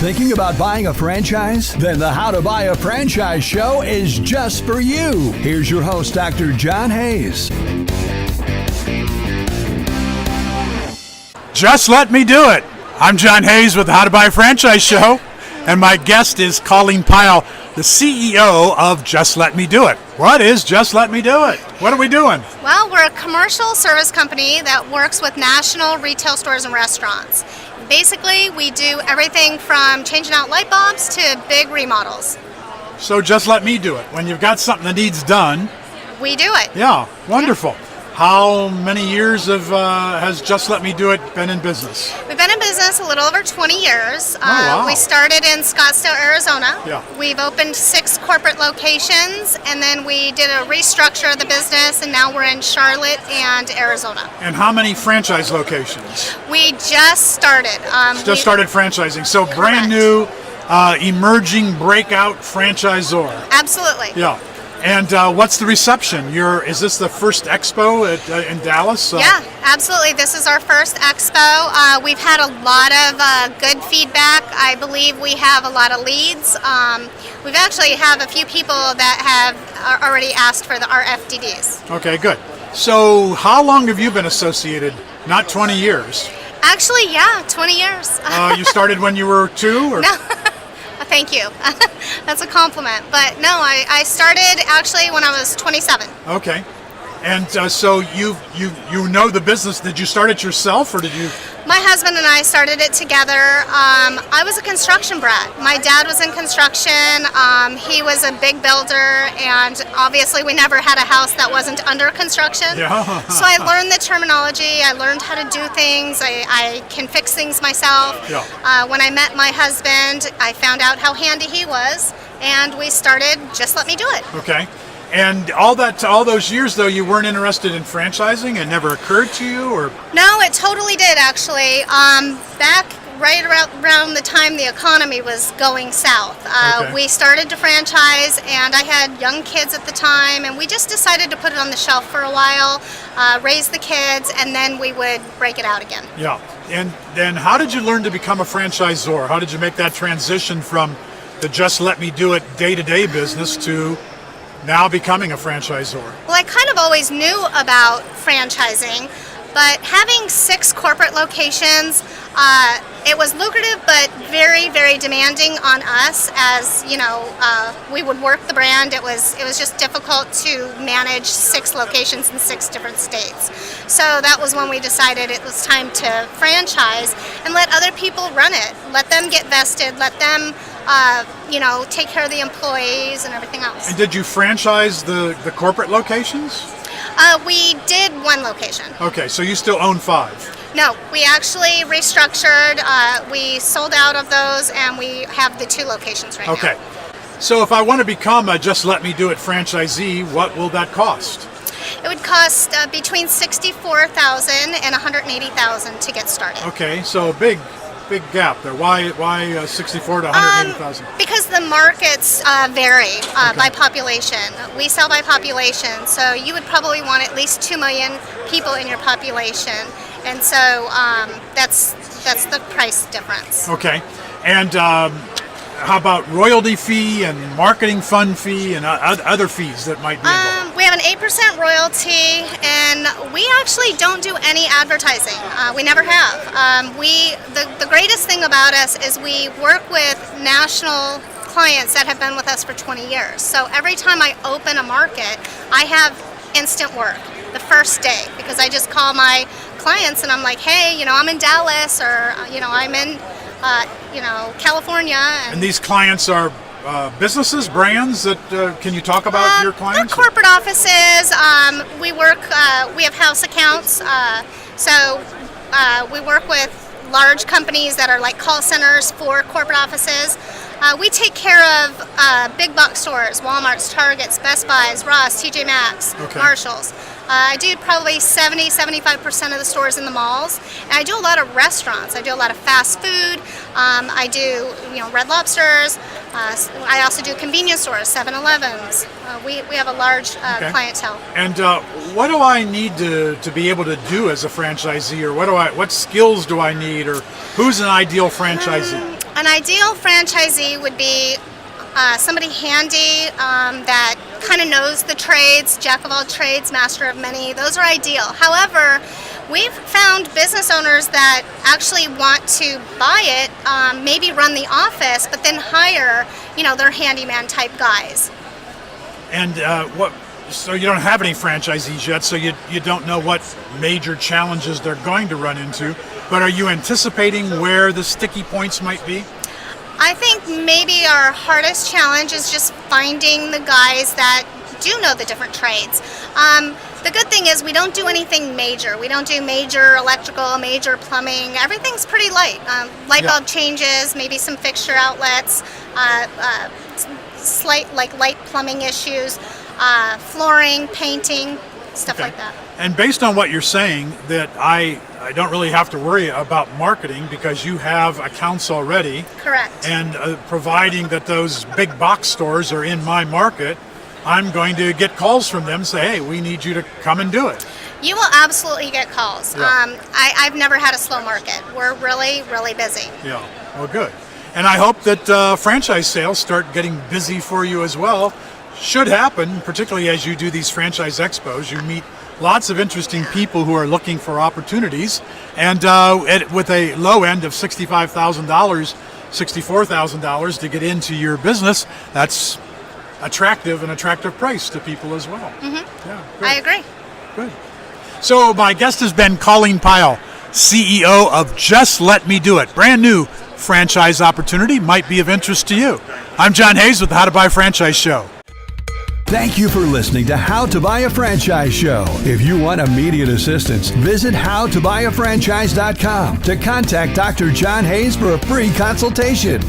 Thinking about buying a franchise? Then the How to Buy a Franchise show is just for you. Here's your host, Dr. John Hayes. Just let me do it. I'm John Hayes with the How to Buy a Franchise show, and my guest is Colleen Pyle, the CEO of Just Let Me Do It. What is Just Let Me Do It? What are we doing? Well, we're a commercial service company that works with national retail stores and restaurants. Basically, we do everything from changing out light bulbs to big remodels. So just let me do it. When you've got something that needs done. We do it. Yeah, wonderful. Yeah. How many years has Just Let Me Do It been in business? We've been in business a little over 20 years. Wow. We started in Scottsdale, Arizona. Yeah. We've opened 6 corporate locations, and then we did a restructure of the business, and now we're in Charlotte and Arizona. And how many franchise locations? We just started. Started franchising. So brand new, emerging breakout franchisor. Absolutely. Yeah. And what's the reception? Is this the first expo in Dallas? Yeah, absolutely. This is our first expo. We've had a lot of good feedback. I believe we have a lot of leads. We've actually have a few people that have already asked for the RFDDs. Okay, good. So how long have you been associated? Not 20 years. Actually, yeah, 20 years. You started when you were 2? Or? No. Thank you. That's a compliment. But no, I started actually when I was 27. Okay. And so you know the business. Did you start it yourself, or did you? My husband and I started it together. I was a construction brat. My dad was in construction. He was a big builder, and obviously we never had a house that wasn't under construction. Yeah. So I learned the terminology. I learned how to do things. I can fix things myself. Yeah. When I met my husband, I found out how handy he was, and we started Just Let Me Do It. Okay. And all those years, though, you weren't interested in franchising? It never occurred to you, or? No, it totally did, actually. Back right around the time the economy was going south, Okay. we started to franchise, and I had young kids at the time, and we just decided to put it on the shelf for a while, raise the kids, and then we would break it out again. Yeah. And then how did you learn to become a franchisor? How did you make that transition from the Just Let Me Do It day-to-day business to now becoming a franchisor? Well, I kind of always knew about franchising, but having 6 corporate locations, it was lucrative but very, very demanding on us. As you know, we would work the brand. It was just difficult to manage 6 locations in 6 different states. So that was when we decided it was time to franchise and let other people run it. Let them get vested. Let them take care of the employees and everything else. And did you franchise the corporate locations? We did 1 location. Okay, so you still own 5? No, we actually restructured. We sold out of those, and we have the 2 locations right now. Okay. So if I want to become a Just Let Me Do It franchisee, what will that cost? It would cost between $64,000 and $180,000 to get started. Okay, so a big gap there. Why 64 to 180,000? Because the markets vary by population. We sell by population, so you would probably want at least 2 million people in your population, and so that's the price difference. Okay, and how about royalty fee and marketing fund fee and other fees that might be involved? We have an 8% royalty, and we actually don't do any advertising. We never have. The greatest thing about us is we work with national clients that have been with us for 20 years. So every time I open a market, I have instant work the first day, because I just call my clients and I'm like, hey, I'm in Dallas, or I'm in California. And these clients are businesses, brands that can you talk about your clients? They're corporate offices. We work. We have house accounts. So we work with large companies that are like call centers for corporate offices. We take care of big box stores: Walmart's, Target's, Best Buy's, Ross, TJ Maxx, Okay. Marshall's. I do probably 70-75% of the stores in the malls, and I do a lot of restaurants. I do a lot of fast food. I do Red Lobsters. I also do convenience stores, 7-Elevens. We have a large clientele. And what do I need to be able to do as a franchisee, or what skills do I need, or who's an ideal franchisee? An ideal franchisee would be somebody handy that kind of knows the trades, jack of all trades, master of many. Those are ideal. However, we've found business owners that actually want to buy it, maybe run the office, but then hire, their handyman type guys. And so you don't have any franchisees yet, so you don't know what major challenges they're going to run into, but are you anticipating where the sticky points might be? I think maybe our hardest challenge is just finding the guys that do know the different trades. The good thing is we don't do anything major. We don't do major electrical, major plumbing. Everything's pretty light. Light bulb changes, maybe some fixture outlets, slight light plumbing issues, flooring, painting, stuff like that. And based on what you're saying, that I don't really have to worry about marketing because you have accounts already. Correct. And providing that those big box stores are in my market, I'm going to get calls from them say, hey, we need you to come and do it. You will absolutely get calls. Yeah. I've never had a slow market. We're really, really busy. Yeah, well, good. And I hope that franchise sales start getting busy for you as well. Should happen, particularly as you do these franchise expos. You meet lots of interesting people who are looking for opportunities. And with a low end of $65,000, $64,000 to get into your business, that's an attractive price to people as well. Mm-hmm. Yeah, good. I agree. Good. So my guest has been Colleen Pyle, CEO of Just Let Me Do It. Brand new franchise opportunity might be of interest to you. I'm John Hayes with the How to Buy a Franchise Show. Thank you for listening to How to Buy a Franchise Show. If you want immediate assistance, visit howtobuyafranchise.com to contact Dr. John Hayes for a free consultation.